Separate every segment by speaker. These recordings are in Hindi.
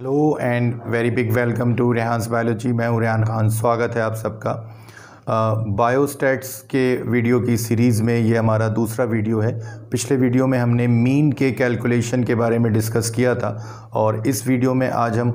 Speaker 1: Hello and very big welcome to Rehan's biology. मैं हूं रेहान खान। स्वागत है आप सबका बायोस्टैट्स के वीडियो की सीरीज़ में। ये हमारा दूसरा वीडियो है। पिछले वीडियो में हमने मीन के कैलकुलेशन के बारे में डिस्कस किया था और इस वीडियो में आज हम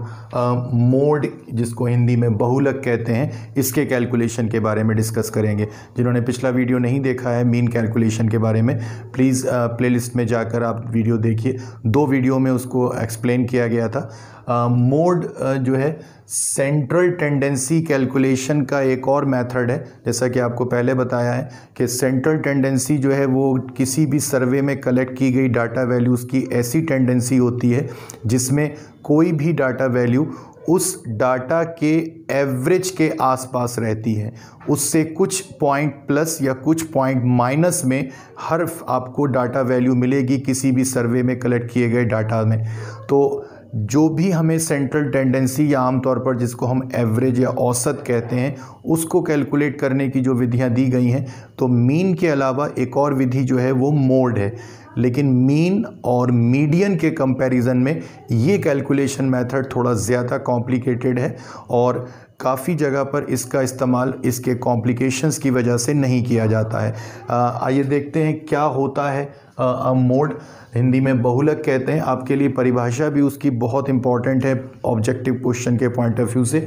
Speaker 1: मोड, जिसको हिंदी में बहुलक कहते हैं, इसके कैलकुलेशन के बारे में डिस्कस करेंगे। जिन्होंने पिछला वीडियो नहीं देखा है मीन कैलकुलेशन के बारे में, प्लीज़ प्लेलिस्ट में जाकर आप वीडियो देखिए। 2 वीडियो में उसको एक्सप्लेन किया गया था। मोड जो है सेंट्रल टेंडेंसी कैलकुलेशन का एक और मेथड है। जैसा कि आपको पहले बताया है कि सेंट्रल टेंडेंसी जो है वो किसी भी सर्वे में कलेक्ट की गई डाटा वैल्यूज़ की ऐसी टेंडेंसी होती है जिसमें कोई भी डाटा वैल्यू उस डाटा के एवरेज के आसपास रहती है। उससे कुछ पॉइंट प्लस या कुछ पॉइंट माइनस में हर आपको डाटा वैल्यू मिलेगी किसी भी सर्वे में कलेक्ट किए गए डाटा में। तो जो भी हमें सेंट्रल टेंडेंसी या आमतौर पर जिसको हम एवरेज या औसत कहते हैं, उसको कैलकुलेट करने की जो विधियां दी गई हैं, तो मीन के अलावा एक और विधि जो है वो मोड है। लेकिन मीन और मीडियन के कंपैरिजन में ये कैलकुलेशन मेथड थोड़ा ज़्यादा कॉम्प्लिकेटेड है और काफ़ी जगह पर इसका इस्तेमाल इसके कॉम्प्लिकेशंस की वजह से नहीं किया जाता है। आइए देखते हैं क्या होता है मोड। हिंदी में बहुलक कहते हैं। आपके लिए परिभाषा भी उसकी बहुत इंपॉर्टेंट है ऑब्जेक्टिव क्वेश्चन के पॉइंट ऑफ व्यू से।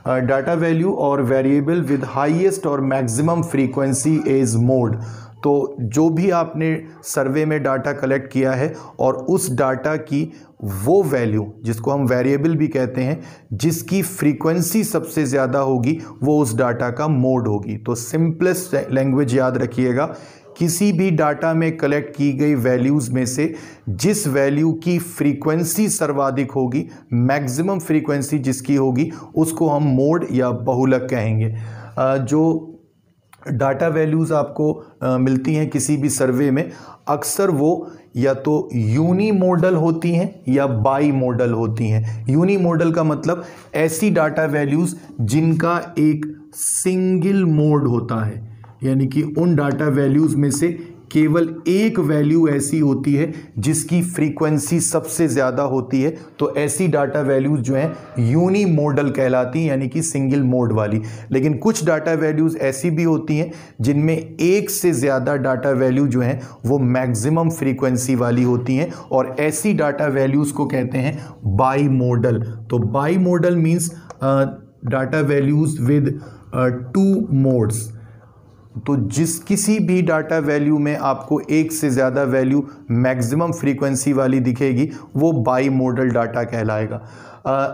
Speaker 1: डाटा वैल्यू और वेरिएबल विद हाईएस्ट और मैक्सिमम फ्रीक्वेंसी इज मोड। तो जो भी आपने सर्वे में डाटा कलेक्ट किया है और उस डाटा की वो वैल्यू, जिसको हम वेरिएबल भी कहते हैं, जिसकी फ्रीक्वेंसी सबसे ज़्यादा होगी, वो उस डाटा का मोड होगी। तो सिंपलेस्ट लैंग्वेज याद रखिएगा, किसी भी डाटा में कलेक्ट की गई वैल्यूज़ में से जिस वैल्यू की फ्रीक्वेंसी सर्वाधिक होगी, मैक्सिमम फ्रीक्वेंसी जिसकी होगी, उसको हम मोड या बहुलक कहेंगे। जो डाटा वैल्यूज़ आपको मिलती हैं किसी भी सर्वे में, अक्सर वो या तो यूनी मॉडल होती हैं या बाई मॉडल होती हैं। यूनी मॉडल का मतलब ऐसी डाटा वैल्यूज़ जिनका एक सिंगल मोड होता है, यानी कि उन डाटा वैल्यूज़ में से केवल एक वैल्यू ऐसी होती है जिसकी फ्रीक्वेंसी सबसे ज़्यादा होती है। तो ऐसी डाटा वैल्यूज़ जो हैं यूनी मॉडल कहलाती हैं, यानी कि सिंगल मोड वाली। लेकिन कुछ डाटा वैल्यूज़ ऐसी भी होती हैं जिनमें एक से ज़्यादा डाटा वैल्यू जो हैं वो मैक्सिमम फ्रीक्वेंसी वाली होती हैं और ऐसी डाटा वैल्यूज़ को कहते हैं बाई मॉडल। तो by model means data values with 2 modes. तो किसी भी डाटा वैल्यू में आपको एक से ज़्यादा वैल्यू मैक्सिमम फ्रीक्वेंसी वाली दिखेगी, वो बाई मॉडल डाटा कहलाएगा।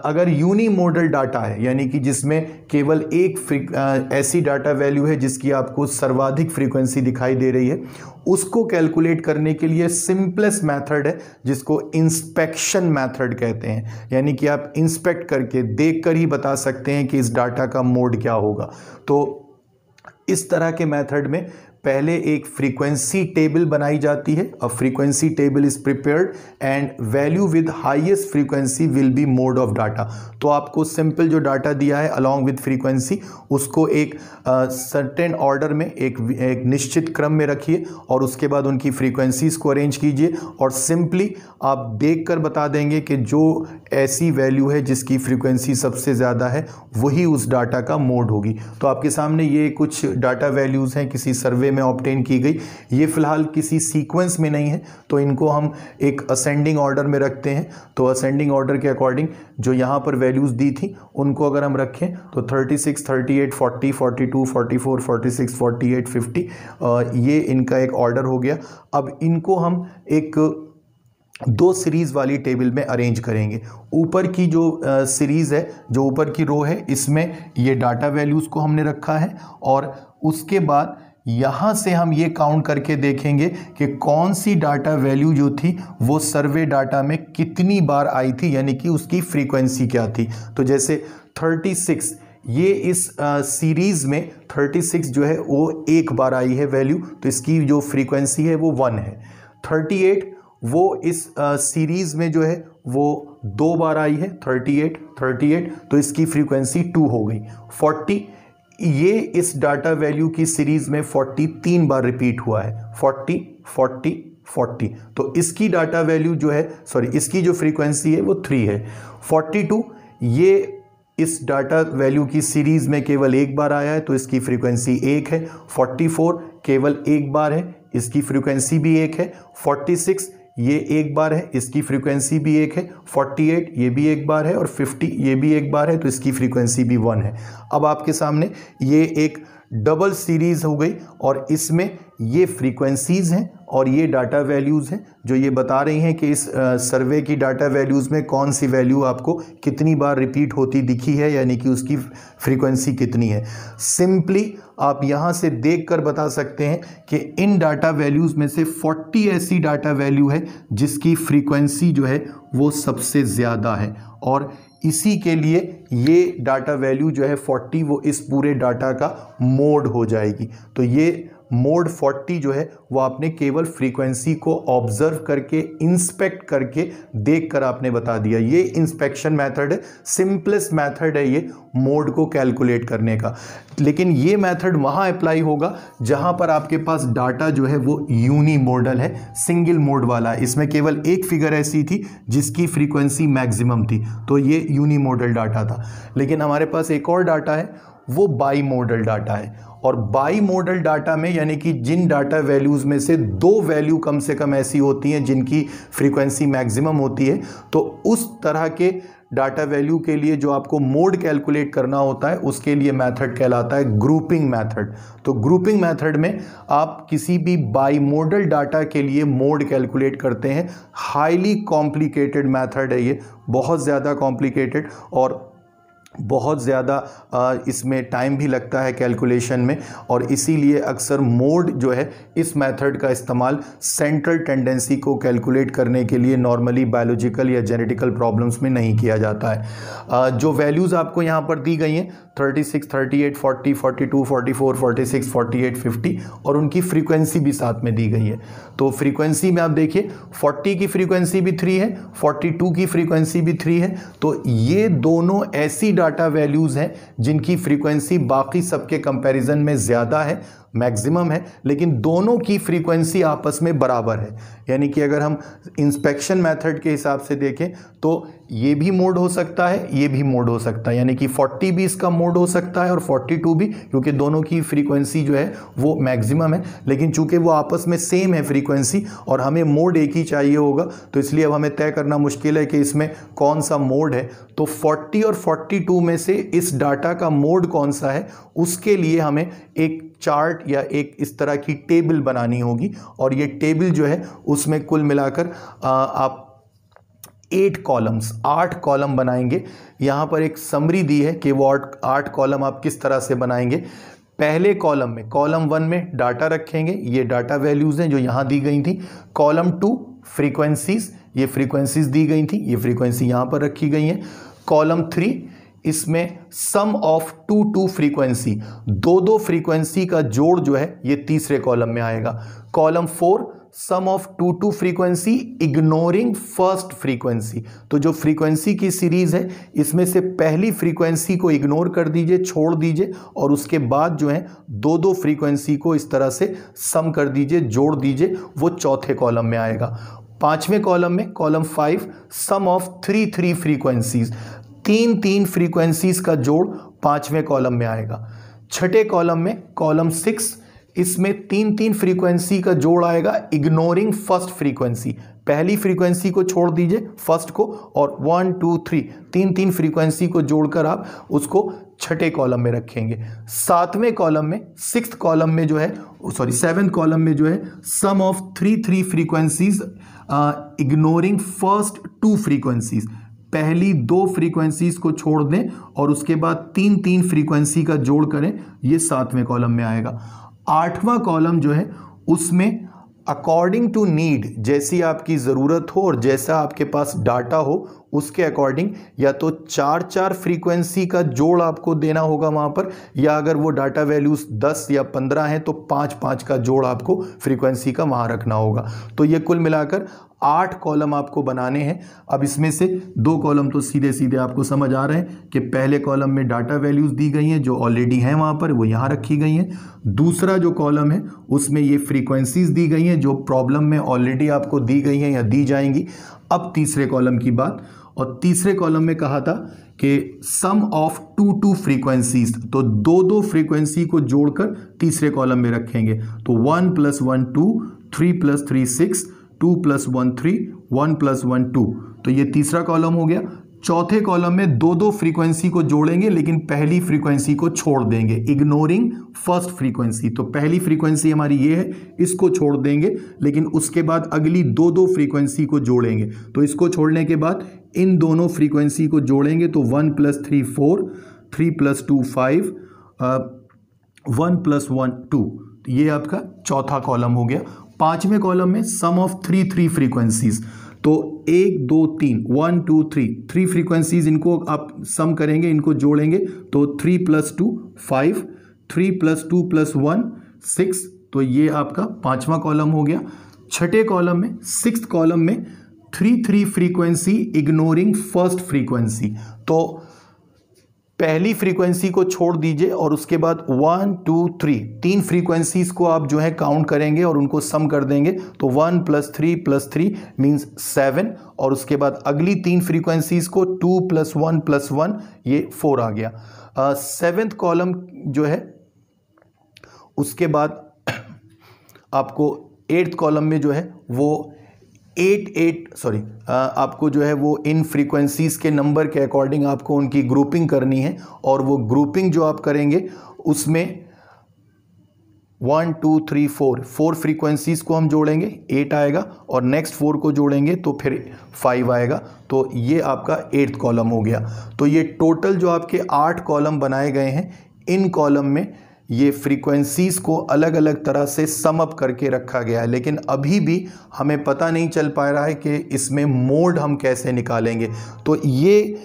Speaker 1: अगर यूनी मॉडल डाटा है, यानी कि जिसमें केवल एक ऐसी डाटा वैल्यू है जिसकी आपको सर्वाधिक फ्रीक्वेंसी दिखाई दे रही है, उसको कैलकुलेट करने के लिए सिंपलेस्ट मेथड है जिसको इंस्पेक्शन मेथड कहते हैं। यानी कि आप इंस्पेक्ट करके देख कर ही बता सकते हैं कि इस डाटा का मोड क्या होगा। तो इस तरह के मेथड में पहले एक फ्रीक्वेंसी टेबल बनाई जाती है। A frequency table is prepared and value with highest frequency will be mode of data. तो आपको सिंपल जो डाटा दिया है अलॉन्ग विद फ्रीक्वेंसी, उसको एक सर्टेन ऑर्डर में एक निश्चित क्रम में रखिए और उसके बाद उनकी फ्रीक्वेंसीज को अरेंज कीजिए और सिंपली आप देखकर बता देंगे कि जो ऐसी वैल्यू है जिसकी फ्रीक्वेंसी सबसे ज़्यादा है वही उस डाटा का मोड होगी। तो आपके सामने ये कुछ डाटा वैल्यूज़ हैं किसी सर्वे में ऑब्टेन की गई। ये फिलहाल किसी सीक्वेंस में नहीं है, तो इनको हम एक असेंडिंग ऑर्डर में रखते हैं। तो असेंडिंग ऑर्डर के अकॉर्डिंग जो यहाँ पर वैल्यूज़ दी थी उनको अगर हम रखें तो 36, 38, 40, 42, 44, 46, 48, 50, ये इनका एक ऑर्डर हो गया। अब इनको हम एक 2 सीरीज़ वाली टेबल में अरेंज करेंगे। ऊपर की जो सीरीज़ है, जो ऊपर की रो है, इसमें ये डाटा वैल्यूज़ को हमने रखा है और उसके बाद यहाँ से हम ये काउंट करके देखेंगे कि कौन सी डाटा वैल्यू जो थी वो सर्वे डाटा में कितनी बार आई थी, यानी कि उसकी फ्रीक्वेंसी क्या थी। तो जैसे 36, ये इस सीरीज़ में 36 जो है वो एक बार आई है वैल्यू, तो इसकी जो फ्रीक्वेंसी है वो 1 है। 38 वो इस सीरीज़ में जो है वो 2 बार आई है, 38, तो इसकी फ्रीक्वेंसी 2 हो गई। 40, ये इस डाटा वैल्यू की सीरीज़ में 43 बार रिपीट हुआ है। 40, 40, 40, तो इसकी डाटा वैल्यू जो है, सॉरी इसकी जो फ्रीक्वेंसी है वो 3 है। 42 ये इस डाटा वैल्यू की सीरीज में केवल एक बार आया है तो इसकी फ्रीक्वेंसी 1 है। 44 केवल एक बार है, इसकी फ्रीक्वेंसी भी 1 है। 46 ये एक बार है, इसकी फ्रीक्वेंसी भी 1 है। 48 ये भी एक बार है और 50 ये भी एक बार है तो इसकी फ्रीक्वेंसी भी 1 है। अब आपके सामने ये एक डबल सीरीज हो गई और इसमें ये फ्रीक्वेंसीज हैं और ये डाटा वैल्यूज़ हैं जो ये बता रही हैं कि इस सर्वे की डाटा वैल्यूज़ में कौन सी वैल्यू आपको कितनी बार रिपीट होती दिखी है, यानी कि उसकी फ्रीक्वेंसी कितनी है। सिंपली आप यहाँ से देखकर बता सकते हैं कि इन डाटा वैल्यूज़ में से 40 ऐसी डाटा वैल्यू है जिसकी फ्रीक्वेंसी जो है वो सबसे ज़्यादा है और इसी के लिए ये डाटा वैल्यू जो है 40 वो इस पूरे डाटा का मोड हो जाएगी। तो ये मोड 40 जो है वो आपने केवल फ्रीक्वेंसी को ऑब्जर्व करके, इंस्पेक्ट करके, देखकर आपने बता दिया। ये इंस्पेक्शन मेथड है, सिंपलेस्ट मेथड है ये मोड को कैलकुलेट करने का। लेकिन ये मेथड वहाँ अप्लाई होगा जहाँ पर आपके पास डाटा जो है वो यूनिमोडल है, सिंगल मोड वाला है। इसमें केवल एक फिगर ऐसी थी जिसकी फ्रीक्वेंसी मैक्सिमम थी, तो ये यूनिमोडल डाटा था। लेकिन हमारे पास एक और डाटा है, वो बाई मोडल डाटा है। और बाई मोडल डाटा में यानी कि जिन डाटा वैल्यूज़ में से 2 वैल्यू कम से कम ऐसी होती हैं जिनकी फ्रीक्वेंसी मैक्सिमम होती है, तो उस तरह के डाटा वैल्यू के लिए जो आपको मोड कैलकुलेट करना होता है उसके लिए मेथड कहलाता है ग्रुपिंग मेथड। तो ग्रुपिंग मेथड में आप किसी भी बाई मोडल डाटा के लिए मोड कैलकुलेट करते हैं। हाईली कॉम्प्लिकेटेड मेथड है ये, बहुत ज़्यादा कॉम्प्लिकेटेड और बहुत ज़्यादा इसमें टाइम भी लगता है कैलकुलेशन में, और इसीलिए अक्सर मोड जो है इस मेथड का इस्तेमाल सेंट्रल टेंडेंसी को कैलकुलेट करने के लिए नॉर्मली बायोलॉजिकल या जेनेटिकल प्रॉब्लम्स में नहीं किया जाता है। जो वैल्यूज़ आपको यहाँ पर दी गई हैं 36, 38, 40, 42, 44, 46, 48, 50 और उनकी फ्रीक्वेंसी भी साथ में दी गई है। तो फ्रीक्वेंसी में आप देखिए 40 की फ्रीक्वेंसी भी 3 है, 42 की फ्रीक्वेंसी भी 3 है। तो ये दोनों ऐसी डाटा वैल्यूज़ हैं जिनकी फ्रीक्वेंसी बाकी सबके कंपैरिजन में ज़्यादा है, मैक्सिमम है, लेकिन दोनों की फ्रीक्वेंसी आपस में बराबर है। यानी कि अगर हम इंस्पेक्शन मेथड के हिसाब से देखें तो ये भी मोड हो सकता है, ये भी मोड हो सकता है, यानी कि 40 भी इसका मोड हो सकता है और 42 भी, क्योंकि दोनों की फ्रीक्वेंसी जो है वो मैक्सिमम है। लेकिन चूंकि वो आपस में सेम है फ्रीक्वेंसी और हमें मोड एक ही चाहिए होगा, तो इसलिए अब हमें तय करना मुश्किल है कि इसमें कौन सा मोड है। तो 40 और 42 में से इस डाटा का मोड कौन सा है, उसके लिए हमें एक चार्ट या एक इस तरह की टेबल बनानी होगी। और ये टेबल जो है उसमें कुल मिलाकर आप 8 कॉलम बनाएंगे। यहाँ पर एक समरी दी है कि वो 8 कॉलम आप किस तरह से बनाएंगे। पहले कॉलम में, कॉलम 1 में डाटा रखेंगे, ये डाटा वैल्यूज़ हैं जो यहाँ दी गई थी। कॉलम 2 फ्रीक्वेंसीज, ये फ्रीक्वेंसीज दी गई थी, ये फ्रीक्वेंसी यहाँ पर रखी गई हैं। कॉलम 3 इसमें सम ऑफ 2 फ्रीक्वेंसी, 2 फ्रीक्वेंसी का जोड़ जो है ये तीसरे कॉलम में आएगा। Column 4 sum of 2 frequency ignoring first frequency. तो जो फ्रीक्वेंसी की सीरीज है इसमें से पहली फ्रीक्वेंसी को इग्नोर कर दीजिए, छोड़ दीजिए, और उसके बाद जो है 2 फ्रीक्वेंसी को इस तरह से सम कर दीजिए, जोड़ दीजिए, वो चौथे कॉलम में आएगा। पांचवें कॉलम में, column 5, sum of 3 frequencies, 3 frequencies का जोड़ पांचवें कॉलम में आएगा। छठे कॉलम में, कॉलम 6, इसमें 3 फ्रीक्वेंसी का जोड़ आएगा इग्नोरिंग फर्स्ट फ्रीक्वेंसी। पहली फ्रीक्वेंसी को छोड़ दीजिए, फर्स्ट को, और 1 2 3 3 फ्रीक्वेंसी को जोड़कर आप उसको छठे कॉलम में रखेंगे। सातवें कॉलम में, 6th कॉलम में जो है, सॉरी 7th कॉलम में जो है sum of 3 frequencies ignoring first 2 frequencies. पहली 2 फ्रीक्वेंसीज को छोड़ दें और उसके बाद 3 फ्रीक्वेंसी का जोड़ करें, ये 7वें कॉलम में आएगा। 8वां कॉलम जो है उसमें अकॉर्डिंग टू नीड, जैसी आपकी ज़रूरत हो और जैसा आपके पास डाटा हो उसके अकॉर्डिंग या तो 4 फ्रीक्वेंसी का जोड़ आपको देना होगा वहाँ पर, या अगर वो डाटा वैल्यूज़ 10 या 15 हैं तो 5 का जोड़ आपको फ्रीक्वेंसी का वहाँ रखना होगा। तो ये कुल मिलाकर 8 कॉलम आपको बनाने हैं। अब इसमें से 2 कॉलम तो सीधे सीधे आपको समझ आ रहे हैं कि पहले कॉलम में डाटा वैल्यूज़ दी गई हैं जो ऑलरेडी हैं वहाँ पर, वो यहाँ रखी गई हैं। दूसरा जो कॉलम है उसमें ये फ्रीक्वेंसीज़ दी गई हैं जो प्रॉब्लम में ऑलरेडी आपको दी गई हैं या दी जाएंगी। अब तीसरे कॉलम की बात, और तीसरे कॉलम में कहा था कि सम ऑफ 2 फ्रीक्वेंसीज, तो 2 फ्रीक्वेंसी को जोड़कर तीसरे कॉलम में रखेंगे। तो 1 + 1 2, 3 + 3 6, 2 + 1 3, 1 + 1 2, तो ये तीसरा कॉलम हो गया। चौथे कॉलम में 2 फ्रीक्वेंसी को जोड़ेंगे लेकिन पहली फ्रीक्वेंसी को छोड़ देंगे, इग्नोरिंग फर्स्ट फ्रीक्वेंसी। तो पहली फ्रीक्वेंसी हमारी ये है, इसको छोड़ देंगे, लेकिन उसके बाद अगली 2 फ्रीक्वेंसी को जोड़ेंगे। तो इसको छोड़ने के बाद इन दोनों फ्रीक्वेंसी को जोड़ेंगे तो 1 + 3 4, 3 + 2 5, 1 + 1 2, ये आपका चौथा कॉलम हो गया। पांचवें कॉलम में सम ऑफ 3 फ्रीक्वेंसीज, तो 1 2 3 1 2 3 फ्रीक्वेंसीज, इनको आप सम करेंगे, इनको जोड़ेंगे तो 3 + 2 5, 3 + 2 + 1 6, तो ये आपका पांचवा कॉलम हो गया। छठे कॉलम में, सिक्स्थ कॉलम में 3 फ्रीक्वेंसी इग्नोरिंग फर्स्ट फ्रीक्वेंसी, तो पहली फ्रीक्वेंसी को छोड़ दीजिए और उसके बाद 1 2 3 फ्रीक्वेंसीज को आप जो है काउंट करेंगे और उनको सम कर देंगे। तो 1 + 3 + 3 मीन्स 7, और उसके बाद अगली 3 फ्रीक्वेंसीज को 2 + 1 + 1, ये 4 आ गया। 7th कॉलम जो है, उसके बाद आपको 8th कॉलम में जो है वो आपको जो है वो इन फ्रीक्वेंसीज के नंबर के अकॉर्डिंग आपको उनकी ग्रुपिंग करनी है, और वो ग्रुपिंग जो आप करेंगे उसमें 1 2 3 4 फ्रीक्वेंसीज को हम जोड़ेंगे, 8 आएगा, और नेक्स्ट 4 को जोड़ेंगे तो फिर 5 आएगा। तो ये आपका 8th कॉलम हो गया। तो ये टोटल जो आपके 8 कॉलम बनाए गए हैं, इन कॉलम में ये फ्रीक्वेंसीज को अलग अलग तरह से सम अप करके रखा गया है, लेकिन अभी भी हमें पता नहीं चल पा रहा है कि इसमें मोड हम कैसे निकालेंगे। तो ये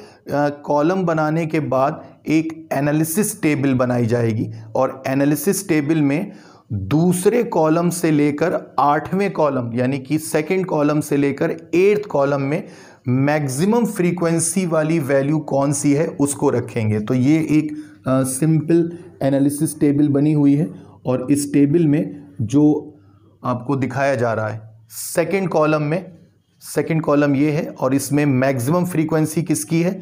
Speaker 1: कॉलम बनाने के बाद एक एनालिसिस टेबल बनाई जाएगी, और एनालिसिस टेबल में दूसरे कॉलम से लेकर 8वें कॉलम यानी कि सेकंड कॉलम से लेकर 8th कॉलम में मैक्सिमम फ्रीक्वेंसी वाली वैल्यू कौन सी है उसको रखेंगे। तो ये एक सिंपल एनालिसिस टेबल बनी हुई है, और इस टेबल में जो आपको दिखाया जा रहा है सेकंड कॉलम ये है, और इसमें मैक्सिमम फ्रीक्वेंसी किसकी है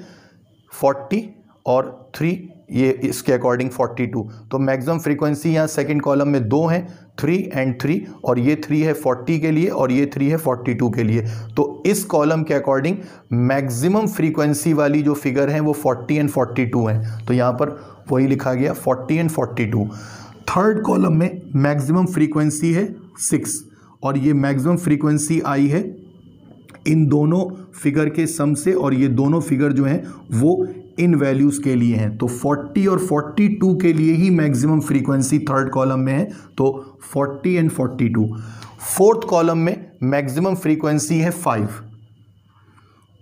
Speaker 1: 40 और 3, ये इसके अकॉर्डिंग 42। तो मैक्सिमम फ्रीक्वेंसी यहाँ सेकंड कॉलम में 2 हैं, 3 और 3, और ये 3 है 40 के लिए और ये 3 है 42 के लिए। तो इस कॉलम के अकॉर्डिंग मैक्सिमम फ्रीक्वेंसी वाली जो फिगर है वो 40 और 42 हैं। तो यहाँ पर वही लिखा गया 40 और 42। थर्ड कॉलम में मैक्सिमम फ्रीक्वेंसी है 6, और ये मैक्सिमम फ्रीक्वेंसी आई है इन दोनों फिगर के सम से, और ये दोनों फिगर जो हैं वो इन वैल्यूज़ के लिए हैं। तो 40 और 42 के लिए ही मैक्सिमम फ्रीक्वेंसी थर्ड कॉलम में है, तो 40 और 42। फोर्थ कॉलम में मैक्सिमम फ्रीक्वेंसी है 5,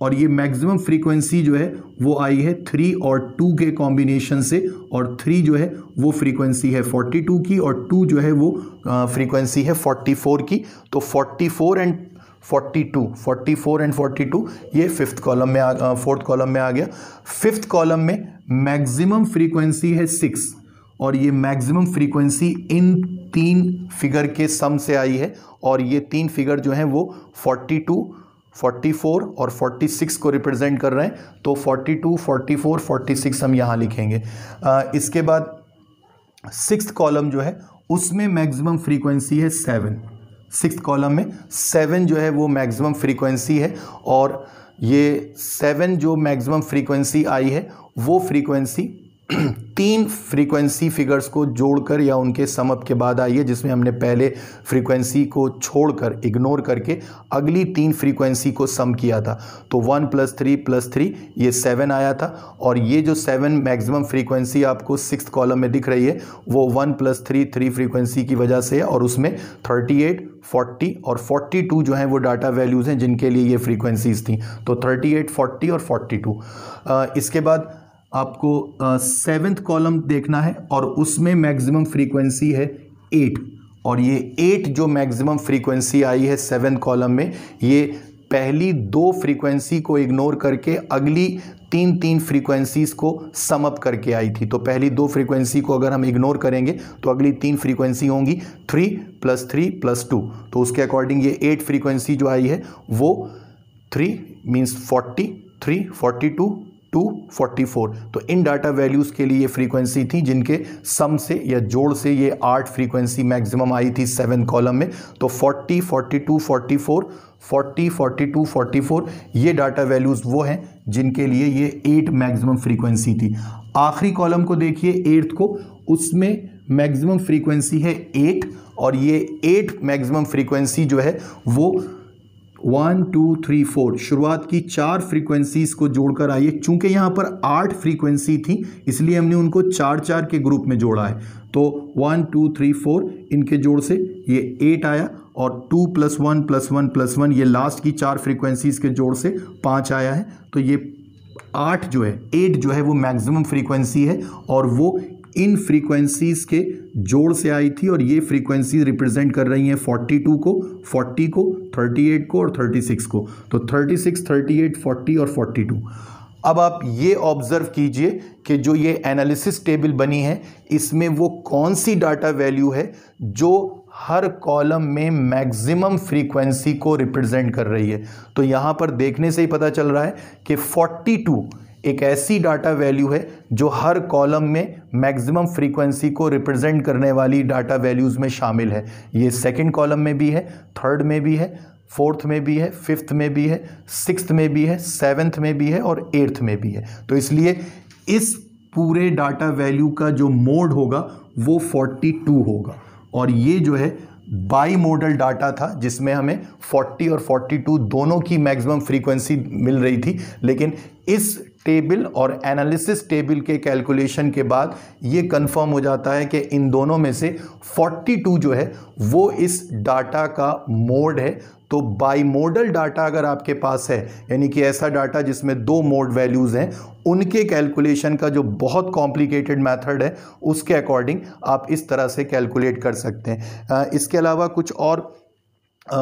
Speaker 1: और ये मैक्सिमम फ्रीक्वेंसी जो है वो आई है 3 और 2 के कॉम्बिनेशन से, और 3 जो है वो फ्रीक्वेंसी है 42 की, और 2 जो है वो फ्रीक्वेंसी है 44 की। तो 44 और 42 ये फोर्थ कॉलम में आ गया। फिफ्थ कॉलम में मैक्सिमम फ्रीक्वेंसी है 6, और ये मैक्सिमम फ्रीक्वेंसी इन 3 फिगर के सम से आई है, और ये 3 फिगर जो हैं वो 42, 44 और 46 को रिप्रेजेंट कर रहे हैं। तो 42, 44, 46 हम यहाँ लिखेंगे। इसके बाद सिक्स्थ कॉलम जो है उसमें मैक्सिमम फ्रीक्वेंसी है 7। सिक्स्थ कॉलम में 7 जो है वो मैक्सिमम फ्रीक्वेंसी है, और ये 7 जो मैक्सिमम फ्रीक्वेंसी आई है वो फ्रीक्वेंसी तीन फ्रीक्वेंसी फिगर्स को जोड़कर या उनके सम अप के बाद आई है, जिसमें हमने पहले फ्रीक्वेंसी को छोड़कर इग्नोर करके अगली तीन फ्रीक्वेंसी को सम किया था। तो 1 + 3 + 3 ये 7 आया था, और ये जो 7 मैक्सिमम फ्रीक्वेंसी आपको 6th कॉलम में दिख रही है वो 1 + 3 3 फ्रीक्वेंसी की वजह से है, और उसमें 38, 40 और 42 जो हैं वो डाटा वैल्यूज़ हैं जिनके लिए ये फ्रीक्वेंसीज थी। तो 38, 40 और 42। इसके बाद आपको 7th कॉलम देखना है, और उसमें मैक्सिमम फ्रीक्वेंसी है 8, और ये 8 जो मैक्सिमम फ्रीक्वेंसी आई है 7th कॉलम में, ये पहली दो फ्रीक्वेंसी को इग्नोर करके अगली तीन फ्रीक्वेंसीज को सम अप करके आई थी। तो पहली दो फ्रीक्वेंसी को अगर हम इग्नोर करेंगे तो अगली तीन फ्रीक्वेंसी होंगी 3 + 3 + 2। तो उसके अकॉर्डिंग ये 8 फ्रीक्वेंसी जो आई है वो 3 मीन्स 40, 3, 42, 2, 44। तो इन डाटा वैल्यूज़ के लिए ये फ्रीक्वेंसी थी जिनके सम से या जोड़ से ये 8 फ्रीक्वेंसी मैक्सिमम आई थी 7 कॉलम में। तो 40, 42, 44, 40, 42, 44 ये डाटा वैल्यूज़ वो हैं जिनके लिए ये 8 मैक्सिमम फ्रीक्वेंसी थी। आखिरी कॉलम को देखिए 8th को, उसमें मैक्सिमम फ्रीक्वेंसी है 8, और ये 8 मैक्सिमम फ्रीक्वेंसी जो है वो 1, 2, 3, 4 शुरुआत की 4 फ्रीक्वेंसीज को जोड़कर आई है। चूंकि यहाँ पर 8 फ्रीक्वेंसी थी इसलिए हमने उनको 4-4 के ग्रुप में जोड़ा है। तो 1, 2, 3, 4 इनके जोड़ से ये 8 आया, और 2 + 1 + 1 + 1 ये लास्ट की 4 फ्रीक्वेंसीज के जोड़ से 5 आया है। तो ये 8 जो है वो मैक्सिमम फ्रीक्वेंसी है, और वो इन फ्रीक्वेंसीज के जोड़ से आई थी, और ये फ्रीक्वेंसीज रिप्रेजेंट कर रही हैं 42 को, 40 को, 38 को और 36 को। तो 36, 38, 40 और 42। अब आप ये ऑब्जर्व कीजिए कि जो ये एनालिसिस टेबल बनी है इसमें वो कौन सी डाटा वैल्यू है जो हर कॉलम में मैक्सिमम फ्रीक्वेंसी को रिप्रेजेंट कर रही है। तो यहाँ पर देखने से ही पता चल रहा है कि 42 एक ऐसी डाटा वैल्यू है जो हर कॉलम में मैक्सिमम फ्रीक्वेंसी को रिप्रेजेंट करने वाली डाटा वैल्यूज़ में शामिल है। ये 2nd कॉलम में भी है, 3rd में भी है, 4th में भी है, 5th में भी है, 6th में भी है, 7th में भी है और 8th में भी है। तो इसलिए इस पूरे डाटा वैल्यू का जो मोड होगा वो 42 होगा, और ये जो है बाई मॉडल डाटा था जिसमें हमें 40 और 42 दोनों की मैक्सिमम फ्रीक्वेंसी मिल रही थी। लेकिन इस टेबल और एनालिसिस टेबल के कैलकुलेशन के बाद ये कंफर्म हो जाता है कि इन दोनों में से 42 जो है वो इस डाटा का मोड है। तो बाई मॉडल डाटा अगर आपके पास है, यानी कि ऐसा डाटा जिसमें 2 मोड वैल्यूज़ हैं, उनके कैलकुलेशन का जो बहुत कॉम्प्लिकेटेड मेथड है उसके अकॉर्डिंग आप इस तरह से कैलकुलेट कर सकते हैं। इसके अलावा कुछ और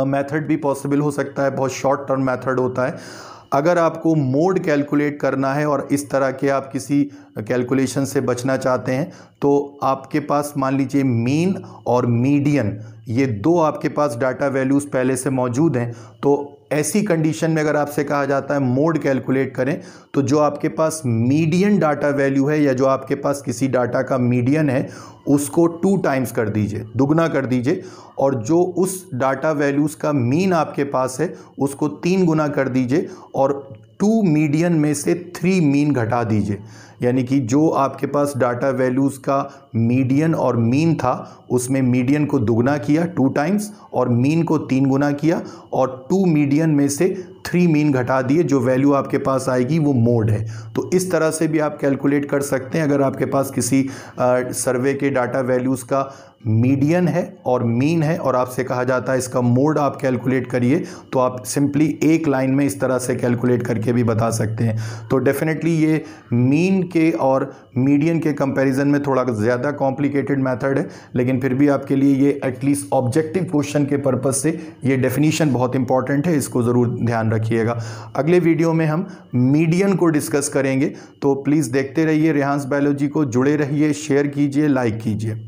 Speaker 1: मेथड भी पॉसिबल हो सकता है, बहुत शॉर्ट टर्म मेथड होता है। अगर आपको मोड कैलकुलेट करना है और इस तरह के आप किसी कैलकुलेशन से बचना चाहते हैं तो आपके पास मान लीजिए मीन और मीडियन, ये दो आपके पास डाटा वैल्यूज़ पहले से मौजूद हैं। तो ऐसी कंडीशन में अगर आपसे कहा जाता है मोड कैलकुलेट करें, तो जो आपके पास मीडियन डाटा वैल्यू है या जो आपके पास किसी डाटा का मीडियन है उसको 2 टाइम्स कर दीजिए, दुगना कर दीजिए, और जो उस डाटा वैल्यूज़ का मीन आपके पास है उसको 3 गुना कर दीजिए, और 2 मीडियन में से 3 मीन घटा दीजिए। यानी कि जो आपके पास डाटा वैल्यूज़ का मीडियन और मीन था उसमें मीडियन को दुगना किया 2 टाइम्स और मीन को 3 गुना किया, और 2 मीडियन में से 3 मीन घटा दिए, जो वैल्यू आपके पास आएगी वो मोड है। तो इस तरह से भी आप कैलकुलेट कर सकते हैं। अगर आपके पास किसी सर्वे के डाटा वैल्यूज़ का मीडियन है और मीन है और आपसे कहा जाता है इसका मोड आप कैलकुलेट करिए, तो आप सिंपली एक लाइन में इस तरह से कैलकुलेट करके भी बता सकते हैं। तो डेफिनेटली ये मीन के और मीडियन के कंपैरिजन में थोड़ा ज़्यादा कॉम्प्लिकेटेड मेथड है, लेकिन फिर भी आपके लिए ये एटलीस्ट ऑब्जेक्टिव क्वेश्चन के पर्पज़ से ये डेफिनीशन बहुत इंपॉर्टेंट है, इसको ज़रूर ध्यान रखिएगा। अगले वीडियो में हम मीडियन को डिस्कस करेंगे, तो प्लीज़ देखते रहिए रेहान्स बायोलॉजी को, जुड़े रहिए, शेयर कीजिए, लाइक कीजिए।